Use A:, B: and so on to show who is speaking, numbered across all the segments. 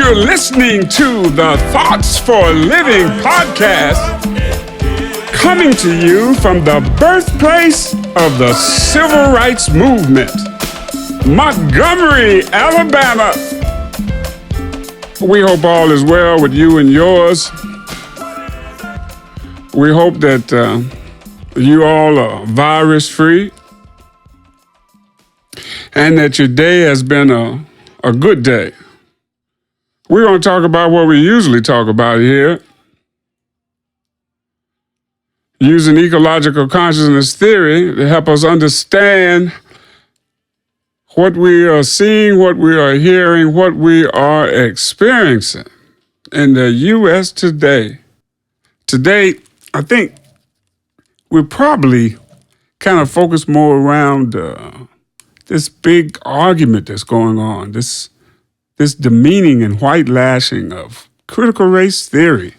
A: You're listening to the Thoughts for Living podcast, coming to you from the birthplace of the Civil Rights Movement, Montgomery, Alabama. We hope all is well with you and yours. We hope that you all are virus-free and that your day has been a good day. We're going to talk about what we usually talk about here, using ecological consciousness theory to help us understand what we are seeing, what we are hearing, what we are experiencing in the U.S. today. Today, I think we're probably kind of focused more around this big argument that's going on, this demeaning and white lashing of critical race theory.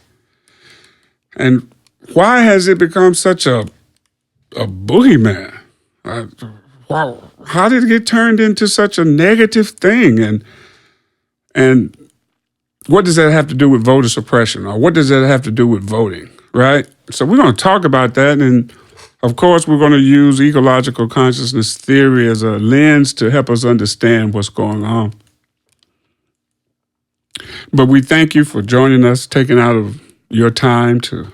A: And why has it become such a boogeyman? How did it get turned into such a negative thing? And what does that have to do with voter suppression? Or what does that have to do with voting, right? So we're going to talk about that. And of course, we're going to use ecological consciousness theory as a lens to help us understand what's going on. But we thank you for joining us, taking out of your time to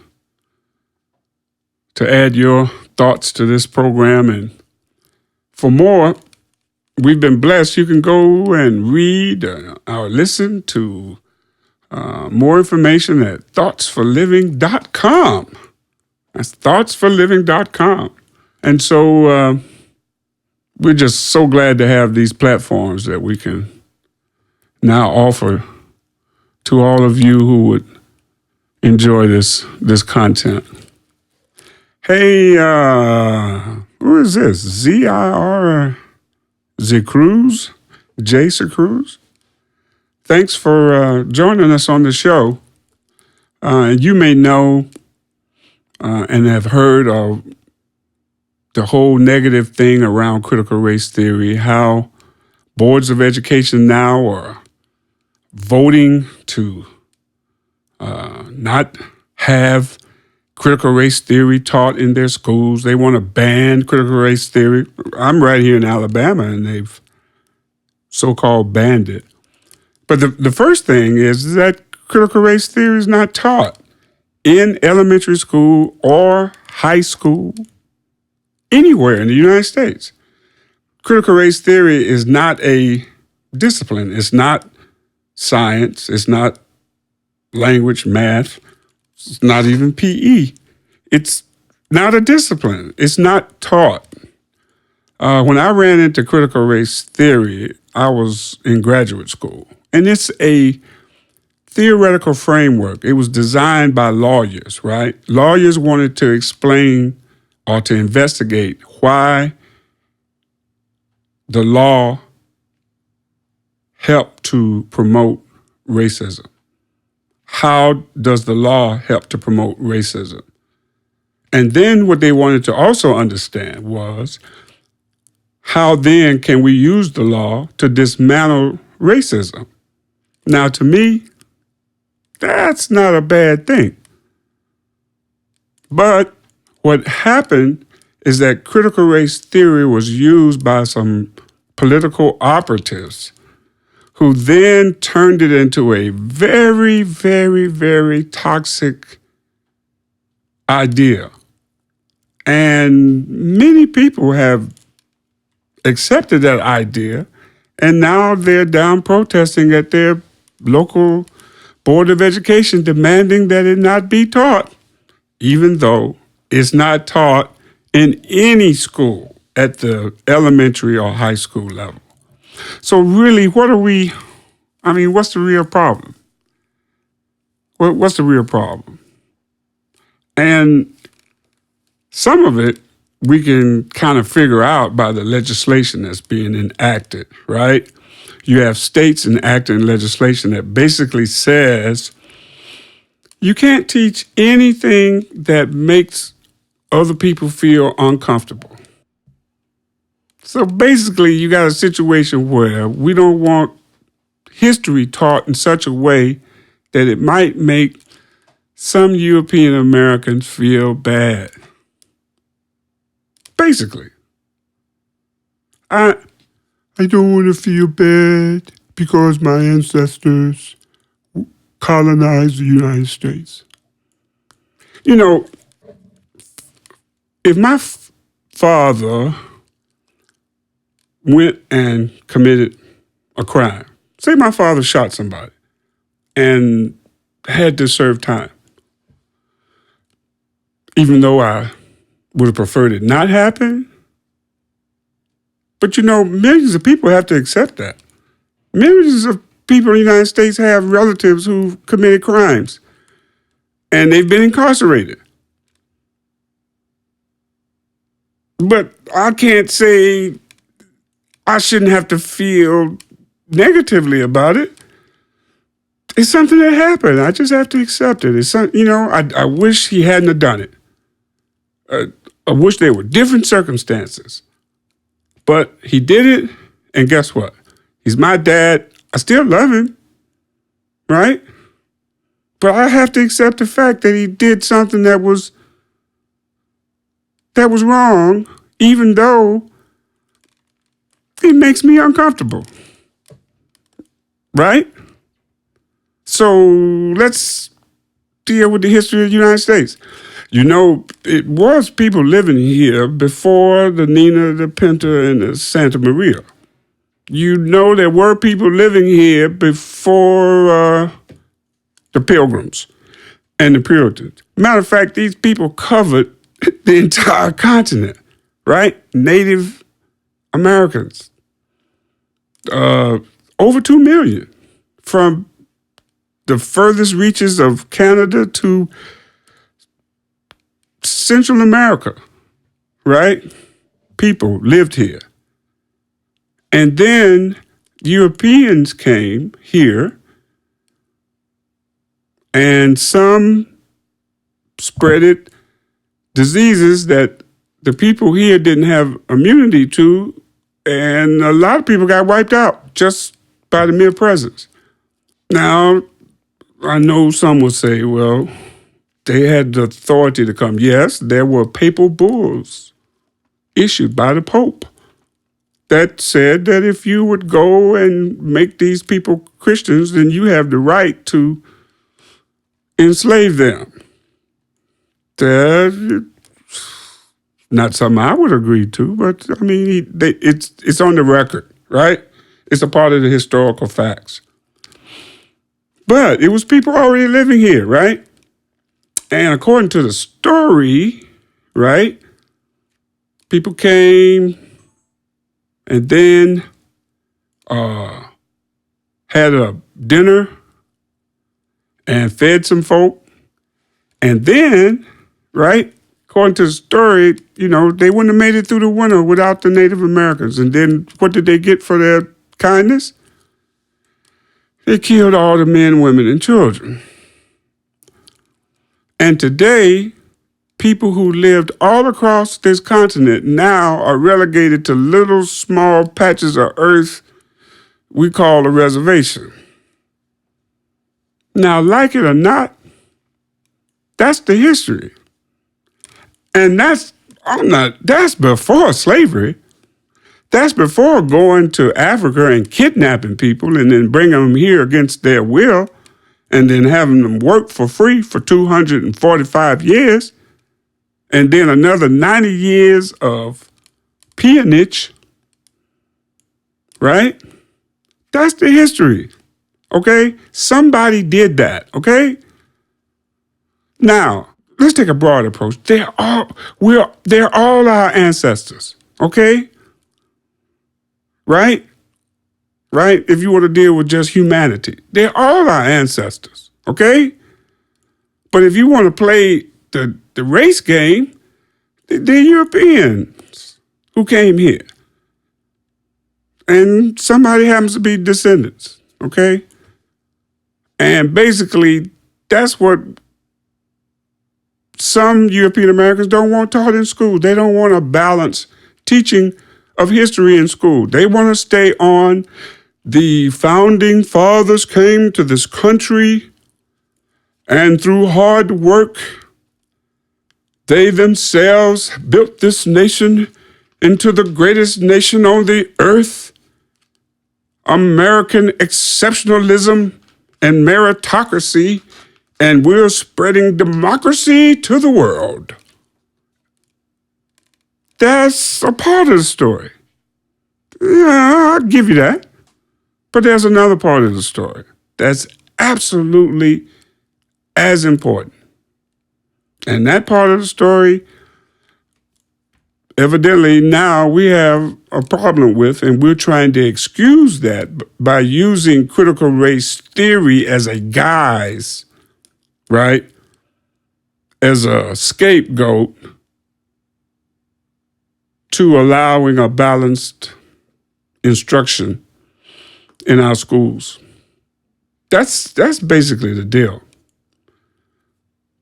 A: add your thoughts to this program. And for more, we've been blessed. You can go and read or listen to more information at thoughtsforliving.com. That's thoughtsforliving.com. And so we're just so glad to have these platforms that we can now offer to all of you who would enjoy this content. Hey, who is this? Z-I-R Cruz? Jason Cruz? Thanks for joining us on the show. You may know and have heard of the whole negative thing around critical race theory, how boards of education now are voting to not have critical race theory taught in their schools. They want to ban critical race theory. I'm right here in Alabama, and they've so-called banned it. But the first thing is that critical race theory is not taught in elementary school or high school, anywhere in the United States. Critical race theory is not a discipline. It's not science. It's not language, math. It's not even PE. It's not a discipline. It's not taught. When I ran into critical race theory, I was in graduate school. And it's a theoretical framework. It was designed by lawyers, right? Lawyers wanted to explain or to investigate why the law helped to promote racism. How does the law help to promote racism? And then what they wanted to also understand was, how then can we use the law to dismantle racism? Now, to me, that's not a bad thing. But what happened is that critical race theory was used by some political operatives who then turned it into a very, very, very toxic idea. And many people have accepted that idea, and now they're down protesting at their local Board of Education, demanding that it not be taught, even though it's not taught in any school at the elementary or high school level. So really, what's the real problem? What's the real problem? And some of it we can kind of figure out by the legislation that's being enacted, right? You have states enacting legislation that basically says you can't teach anything that makes other people feel uncomfortable. So basically, you got a situation where we don't want history taught in such a way that it might make some European Americans feel bad. Basically, I don't want to feel bad because my ancestors colonized the United States. You know, if my father went and committed a crime, say my father shot somebody and had to serve time, even though I would have preferred it not happen. But millions of people have to accept that. Millions of people in the United States have relatives who committed crimes and they've been incarcerated. But I can't say I shouldn't have to feel negatively about it. It's something that happened. I just have to accept it. It's I wish he hadn't have done it. I wish there were different circumstances. But he did it, and guess what? He's my dad. I still love him, right? But I have to accept the fact that he did something that was wrong, even though it makes me uncomfortable, right? So let's deal with the history of the United States. It was people living here before the Nina, the Pinta, and the Santa Maria. There were people living here before the Pilgrims and the Puritans. Matter of fact, these people covered the entire continent, right? Native Americans. Over 2 million. From the furthest reaches of Canada to Central America, right? People lived here. And then Europeans came here, and some spreaded diseases that the people here didn't have immunity to, and a lot of people got wiped out just by the mere presence. Now, I know some will say, well, they had the authority to come. Yes, there were papal bulls issued by the Pope that said that if you would go and make these people Christians, then you have the right to enslave them. That's not something I would agree to, but I mean, it's on the record, right? It's a part of the historical facts. But it was people already living here, right? And according to the story, right, people came and then had a dinner and fed some folk. And then, right, according to the story, they wouldn't have made it through the winter without the Native Americans. And then what did they get for their kindness? They killed all the men, women, and children. And today, people who lived all across this continent now are relegated to little small patches of earth we call a reservation. Now, like it or not, that's the history. And that's before slavery. That's before going to Africa and kidnapping people and then bringing them here against their will and then having them work for free for 245 years. And then another 90 years of peonage, right? That's the history, okay? Somebody did that, okay? Now, let's take a broad approach. They're all our ancestors, okay? Right? Right? If you want to deal with just humanity, they're all our ancestors, okay? But if you want to play the race game, they're Europeans who came here. And somebody happens to be descendants, okay? And basically, that's what some European Americans don't want taught in school. They don't want a balanced teaching of history in school. They want to stay on The founding fathers came to this country, and through hard work, they themselves built this nation into the greatest nation on the earth. American exceptionalism and meritocracy, and we're spreading democracy to the world. That's a part of the story. Yeah, I'll give you that. But there's another part of the story that's absolutely as important. And that part of the story, evidently now we have a problem with, and we're trying to excuse that by using critical race theory as a guise, right? As a scapegoat to allowing a balanced instruction in our schools. That's basically the deal.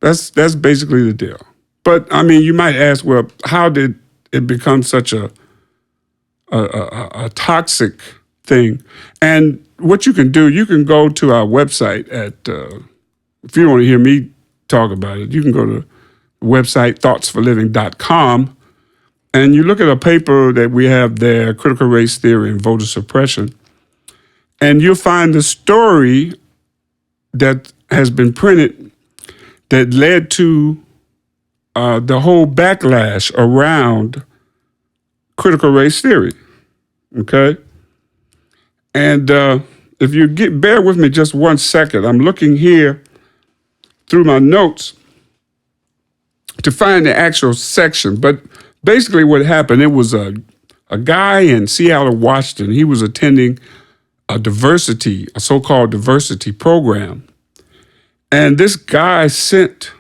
A: That's basically the deal. But I mean, you might ask, well, how did it become such a toxic thing? And what you can do, you can go to our website at, if you don't want to hear me talk about it, you can go to the website thoughtsforliving.com, and you look at a paper that we have there, Critical Race Theory and Voter Suppression, and you'll find the story that has been printed that led to the whole backlash around critical race theory, okay? And if you bear with me just 1 second, I'm looking here through my notes to find the actual section. But basically what happened, it was a guy in Seattle, Washington. He was attending a so-called diversity program. And this guy sent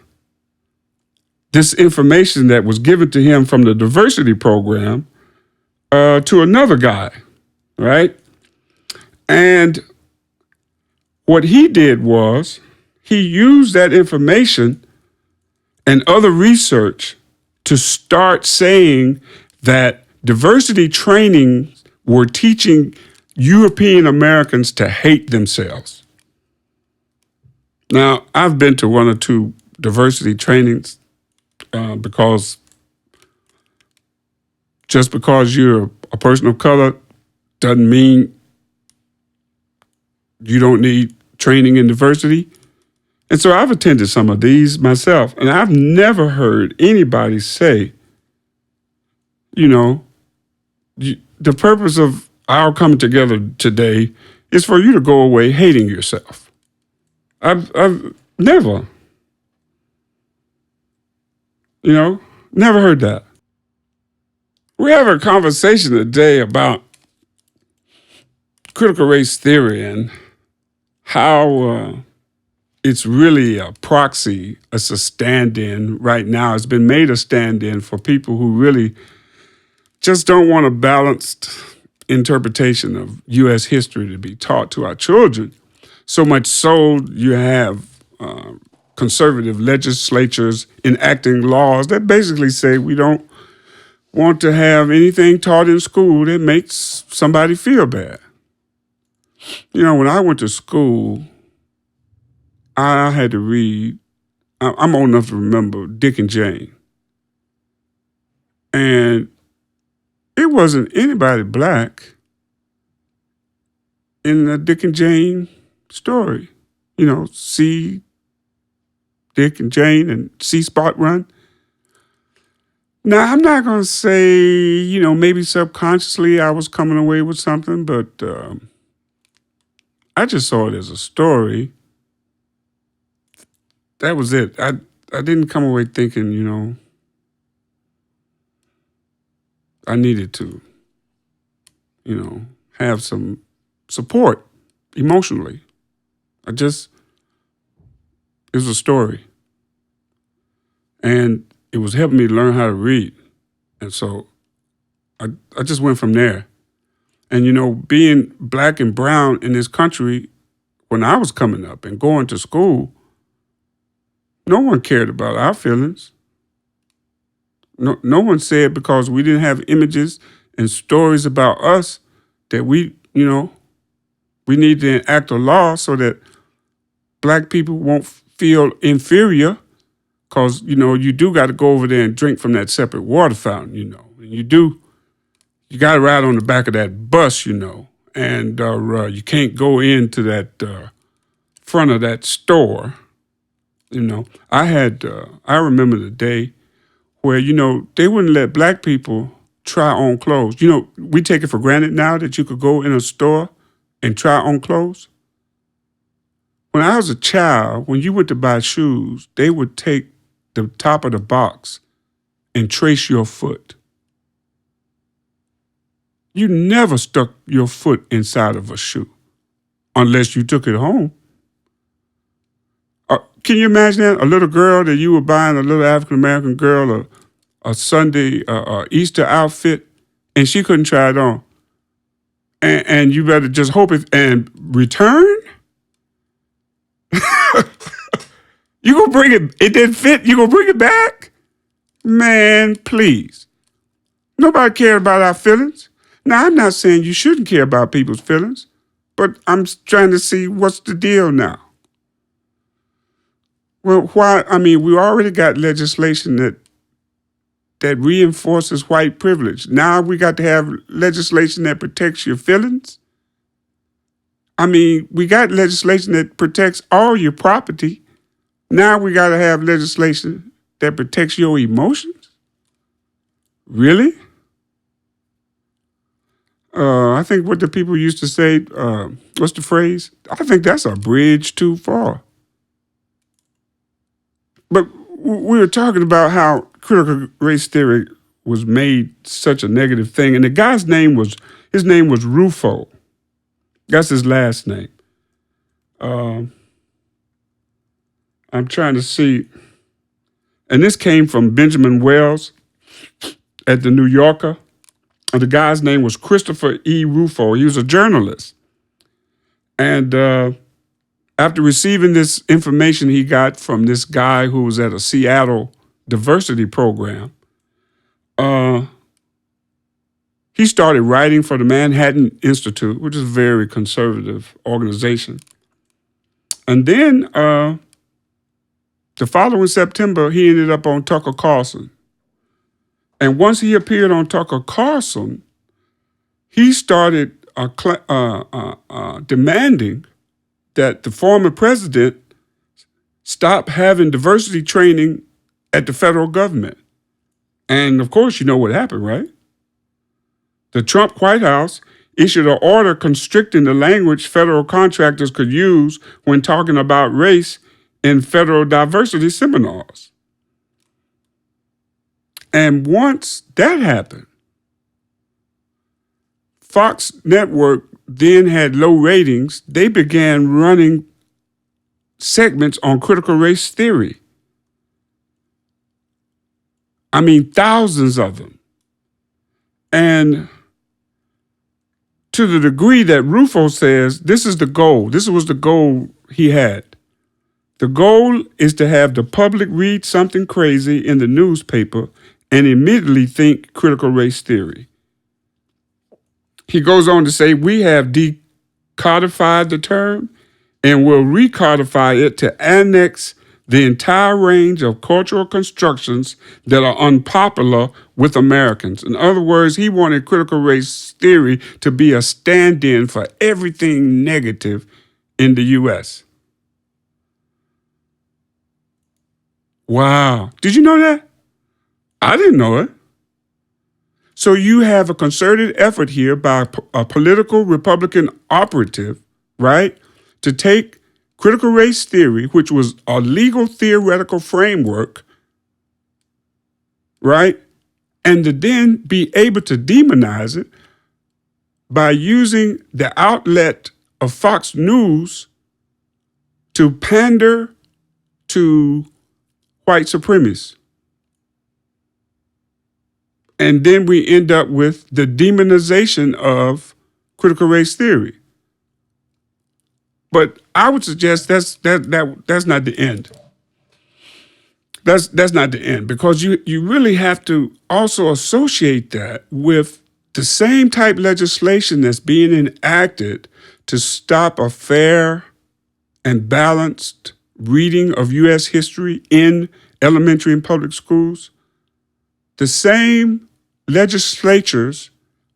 A: this information that was given to him from the diversity program to another guy, right? And what he did was he used that information and other research to start saying that diversity training were teaching European Americans to hate themselves. Now, I've been to 1 or 2 diversity trainings because just because you're a person of color doesn't mean you don't need training in diversity. And so I've attended some of these myself, and I've never heard anybody say, the purpose of our coming together today is for you to go away hating yourself. I've never, never heard that. We have a conversation today about critical race theory and how it's really a proxy, it's a stand-in right now. It's been made a stand-in for people who really just don't want a balanced interpretation of U.S. history to be taught to our children. So much so you have conservative legislatures enacting laws that basically say we don't want to have anything taught in school that makes somebody feel bad. When I went to school, I had to read, I'm old enough to remember Dick and Jane. And it wasn't anybody black in the Dick and Jane story. See Dick and Jane and see Spot run. Now, I'm not going to say, maybe subconsciously I was coming away with something, but I just saw it as a story. That was it. I didn't come away thinking, I needed to, have some support emotionally. It was a story. And it was helping me learn how to read. And so I just went from there. And, being black and brown in this country, when I was coming up and going to school, no one cared about our feelings. No one said because we didn't have images and stories about us that we, We need to enact a law so that black people won't feel inferior, because, you do got to go over there and drink from that separate water fountain, And you got to ride on the back of that bus, and you can't go into that front of that store, I remember the day where, they wouldn't let black people try on clothes. We take it for granted now that you could go in a store and try on clothes. When I was a child, when you went to buy shoes, they would take the top of the box and trace your foot. You never stuck your foot inside of a shoe unless you took it home. Can you imagine that? A little girl that you were buying, a little African-American girl, a Sunday, Easter outfit, and she couldn't try it on. And you better just hope it and return? You gonna bring it didn't fit, you gonna bring it back? Man, please. Nobody cares about our feelings. Now, I'm not saying you shouldn't care about people's feelings, but I'm trying to see what's the deal now. Well, why? I mean, we already got legislation that reinforces white privilege. Now we got to have legislation that protects your feelings. I mean, we got legislation that protects all your property. Now we got to have legislation that protects your emotions. Really? I think what the people used to say, what's the phrase? I think that's a bridge too far. But we were talking about how critical race theory was made such a negative thing. And the guy's name was Rufo. That's his last name. I'm trying to see. And this came from Benjamin Wells at the New Yorker. And the guy's name was Christopher E. Rufo. He was a journalist. And after receiving this information he got from this guy who was at a Seattle diversity program, he started writing for the Manhattan Institute, which is a very conservative organization. And then the following September, he ended up on Tucker Carlson. And once he appeared on Tucker Carlson, he started demanding that the former president stop having diversity training at the federal government. And of course, you know what happened, right? The Trump White House issued an order constricting the language federal contractors could use when talking about race in federal diversity seminars. And once that happened, Fox Network then had low ratings. They began running segments on critical race theory. I mean, thousands of them. And to the degree that Rufo says, this is the goal. This was the goal he had. The goal is to have the public read something crazy in the newspaper and immediately think critical race theory. He goes on to say, we have decodified the term and will recodify it to annex the entire range of cultural constructions that are unpopular with Americans. In other words, he wanted critical race theory to be a stand-in for everything negative in the U.S. Wow. Did you know that? I didn't know it. So you have a concerted effort here by a political Republican operative, right, to take critical race theory, which was a legal theoretical framework, right, and to then be able to demonize it by using the outlet of Fox News to pander to white supremacists. And then we end up with the demonization of critical race theory. But I would suggest that's not the end. That's not the end, because you really have to also associate that with the same type legislation that's being enacted to stop a fair and balanced reading of U.S. history in elementary and public schools, the same legislatures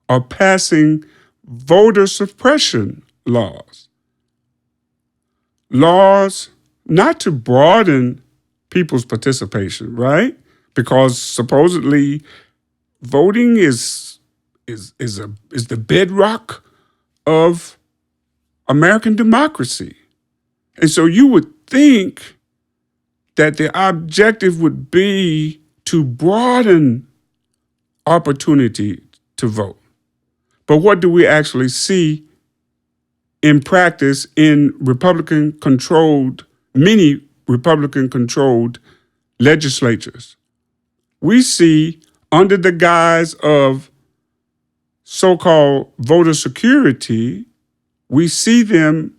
A: are passing voter suppression laws. Laws not to broaden people's participation, right? Because supposedly voting is the bedrock of American democracy. And so you would think that the objective would be to broaden opportunity to vote. But what do we actually see in practice in many Republican-controlled legislatures? We see, under the guise of so-called voter security, we see them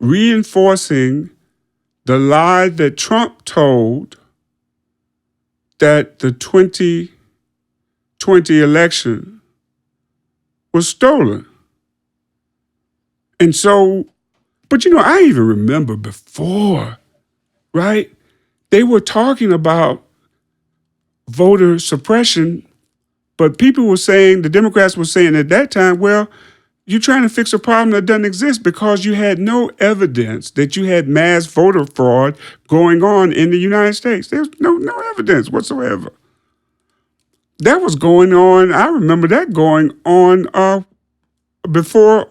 A: reinforcing the lie that Trump told that the 2020 election was stolen. And so, but I even remember before, right? They were talking about voter suppression, but people were saying, the Democrats were saying at that time, well, you're trying to fix a problem that doesn't exist because you had no evidence that you had mass voter fraud going on in the United States. There's no evidence whatsoever. That was going on. I remember that going on before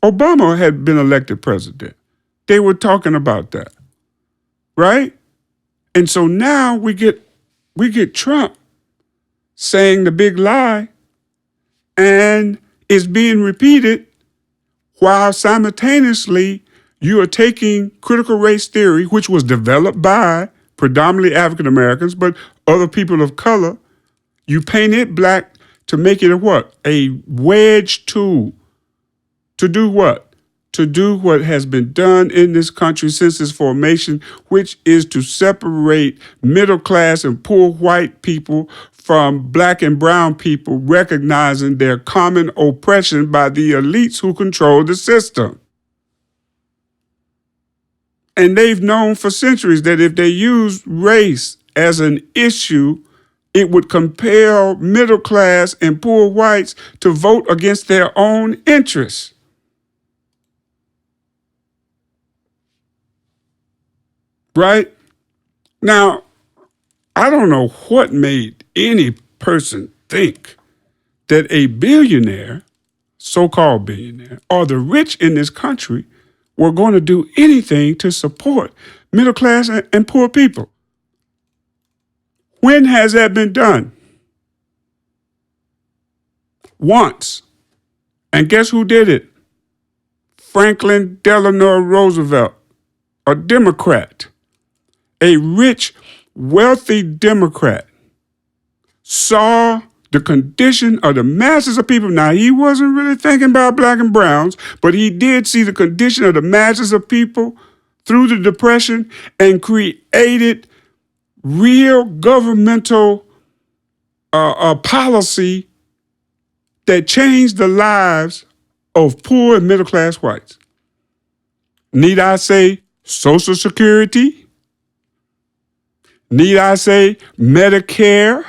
A: Obama had been elected president. They were talking about that, right? And so now we get Trump saying the big lie, and it's being repeated while simultaneously you are taking critical race theory, which was developed by predominantly African Americans, but other people of color. You paint it black to make it a wedge tool. To do what? To do what has been done in this country since its formation, which is to separate middle class and poor white people from black and brown people, recognizing their common oppression by the elites who control the system. And they've known for centuries that if they use race as an issue, it would compel middle class and poor whites to vote against their own interests. Right? Now, I don't know what made any person think that a billionaire, so-called billionaire, or the rich in this country were going to do anything to support middle class and poor people. When has that been done? Once. And guess who did it? Franklin Delano Roosevelt, a Democrat, a rich, wealthy Democrat, saw the condition of the masses of people. Now, he wasn't really thinking about black and browns, but he did see the condition of the masses of people through the Depression and created real governmental policy that changed the lives of poor and middle class whites. Need I say Social Security? Need I say Medicare?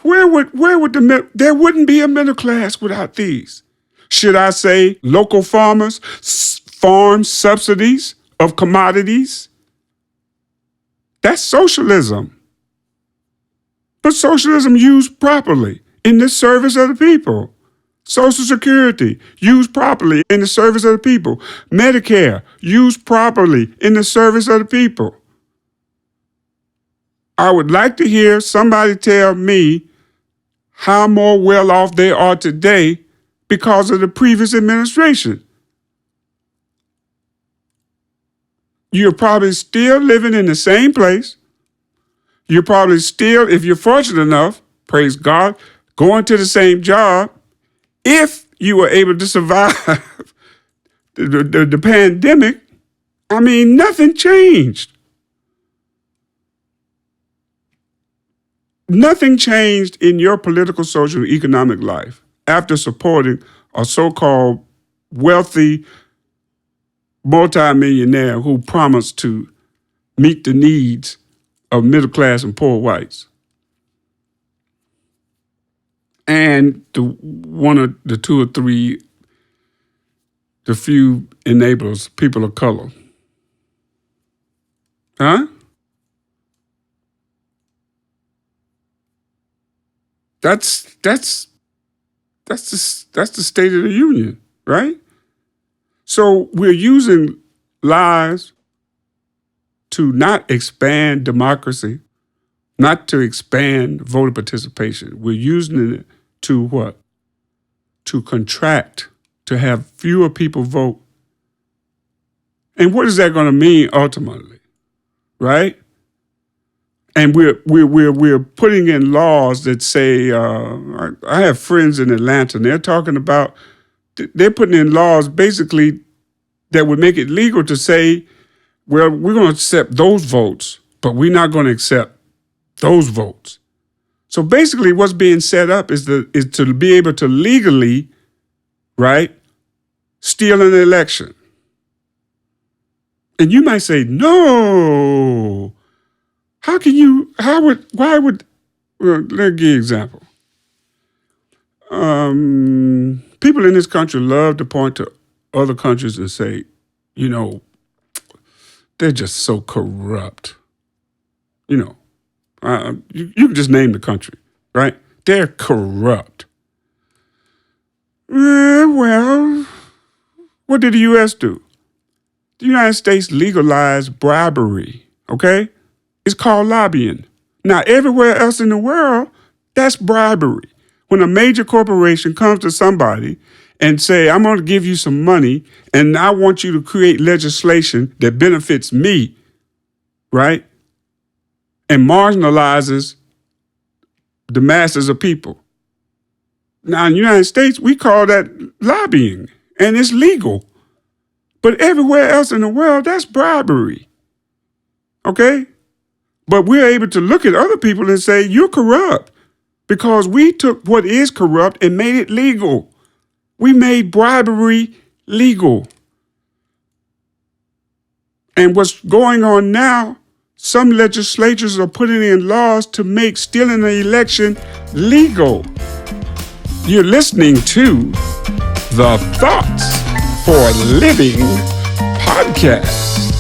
A: There wouldn't be a middle class without these. Should I say local farmers, farm subsidies of commodities? That's socialism. But socialism used properly in the service of the people. Social Security, used properly in the service of the people. Medicare, used properly in the service of the people. I would like to hear somebody tell me how more well off they are today because of the previous administration. You're probably still living in the same place. You're probably still, if you're fortunate enough, praise God, going to the same job. If you were able to survive the pandemic, nothing changed. Nothing changed in your political, social, and economic life after supporting a so-called wealthy multimillionaire who promised to meet the needs of middle class and poor whites. And one of the two or three, the few enablers, people of color. Huh? That's the State of the Union, right? So we're using lies to not expand democracy, not to expand voter participation. We're using it to what? To contract, to have fewer people vote. And what is that going to mean ultimately, right? And we're putting in laws that say, I have friends in Atlanta, and they're talking about, they're putting in laws basically that would make it legal to say, well, we're going to accept those votes, but we're not going to accept those votes. So basically what's being set up is to be able to legally, right, steal an election. And you might say, no, why would, well, let me give you an example. People in this country love to point to other countries and say, they're just so corrupt. You can just name the country, right? They're corrupt. Well, what did the U.S. do? The United States legalized bribery, okay? It's called lobbying. Now, everywhere else in the world, that's bribery. When a major corporation comes to somebody and say, I'm going to give you some money and I want you to create legislation that benefits me, right? And marginalizes the masses of people. Now, in the United States, we call that lobbying, and it's legal. But everywhere else in the world, that's bribery. Okay? But we're able to look at other people and say, you're corrupt, because we took what is corrupt and made it legal. We made bribery legal. And what's going on now, some legislatures are putting in laws to make stealing an election legal. You're listening to the Thoughts for a Living podcast.